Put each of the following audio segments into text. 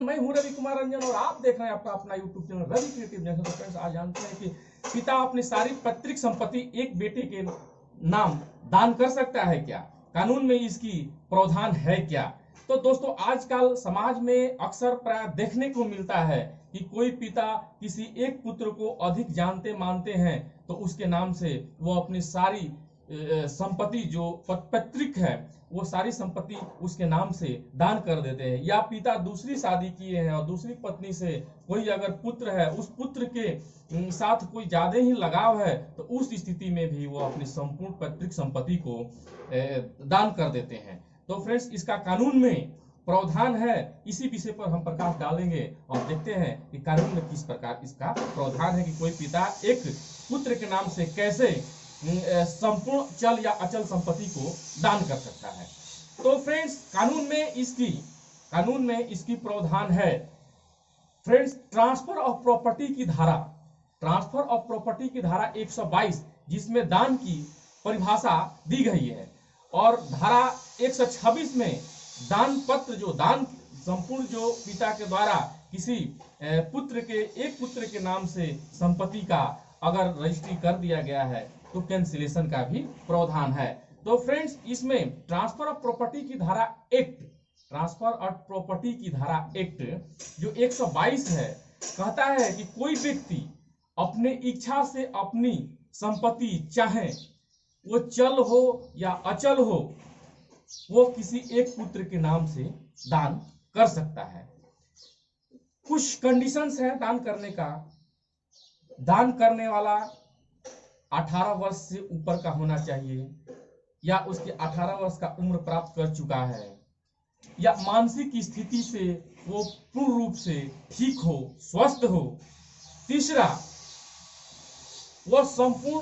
मैं हूं रवि कुमार रंजन और आप देख रहे हैं आपका अपना YouTube channel Ravi creative junction. तो फ्रेंड्स, आज जानते हैं कि पिता अपनी सारी पैतृक संपत्ति एक बेटे के नाम दान कर सकता है क्या? कानून में इसकी प्रावधान है क्या? तो दोस्तों, आजकल समाज में अक्सर प्राय देखने को मिलता है कि कोई पिता किसी एक पुत्र को अधिक जानते मानते हैं तो उसके नाम से वो अपनी सारी संपत्ति जो पैतृक है वो सारी संपत्ति उसके नाम से दान कर देते हैं। या पिता दूसरी शादी किए हैं और दूसरी पत्नी से कोई अगर पुत्र है, उस पुत्र के साथ कोई ज्यादा ही लगाव है तो उस स्थिति में भी वो अपनी संपूर्ण पैतृक संपत्ति को दान कर देते हैं। तो फ्रेंड्स, इसका कानून में प्रावधान है। इसी विषय पर हम प्रकाश डालेंगे और देखते हैं कि कानून में किस प्रकार इसका प्रावधान है कि कोई पिता एक पुत्र के नाम से कैसे संपूर्ण चल या अचल संपत्ति को दान कर सकता है। तो फ्रेंड्स, कानून में इसकी प्रावधान है। फ्रेंड्स, ट्रांसफर ऑफ प्रॉपर्टी की धारा 122 जिसमें दान की परिभाषा दी गई है, और धारा 126 में दान पत्र जो दान संपूर्ण जो पिता के द्वारा किसी एक पुत्र के नाम से संपत्ति का अगर रजिस्ट्री कर दिया गया है तो कैंसिलेशन का भी प्रावधान है। तो फ्रेंड्स, इसमें ट्रांसफर ऑफ प्रॉपर्टी की धारा एक्ट जो 122 है कहता है कि कोई व्यक्ति अपने इच्छा से अपनी संपत्ति, चाहे वो चल हो या अचल हो, वो किसी एक पुत्र के नाम से दान कर सकता है। कुछ कंडीशंस हैं दान करने का। दान करने वाला 18 वर्ष से ऊपर का होना चाहिए, या उसके 18 वर्ष का उम्र प्राप्त कर चुका है, या मानसिक स्थिति से वो पूर्ण रूप से ठीक हो, स्वस्थ हो। तीसरा, वह संपूर्ण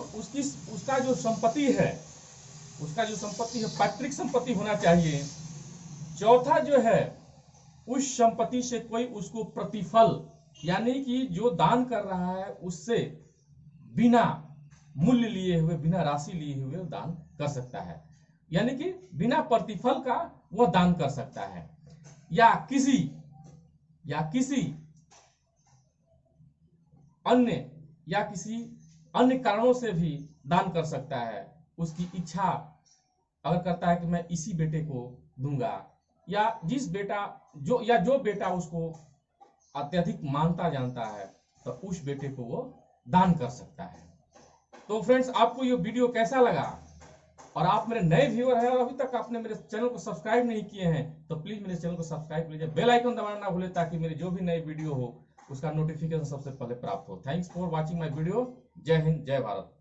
उसका जो संपत्ति है पैतृक संपत्ति होना चाहिए। चौथा जो है, उस संपत्ति से कोई उसको प्रतिफल, यानी कि जो दान कर रहा है उससे बिना मूल्य लिए हुए, बिना राशि लिए हुए दान कर सकता है, यानी कि बिना प्रतिफल का वह दान कर सकता है, या किसी अन्य कारणों से भी दान कर सकता है। उसकी इच्छा अगर करता है कि मैं इसी बेटे को दूंगा, या जो बेटा उसको अत्यधिक मानता जानता है तो उस बेटे को वो दान कर सकता है। तो फ्रेंड्स, आपको ये वीडियो कैसा लगा? और आप मेरे नए व्यूअर हैं और अभी तक आपने मेरे चैनल को सब्सक्राइब नहीं किए हैं तो प्लीज मेरे चैनल को सब्सक्राइब कीजिए, बेल आइकन दबाना ना भूलें ताकि मेरे जो भी नए वीडियो हो उसका नोटिफिकेशन सबसे पहले प्राप्त हो। Thanks for watching my video. जय हिंद, जय भारत।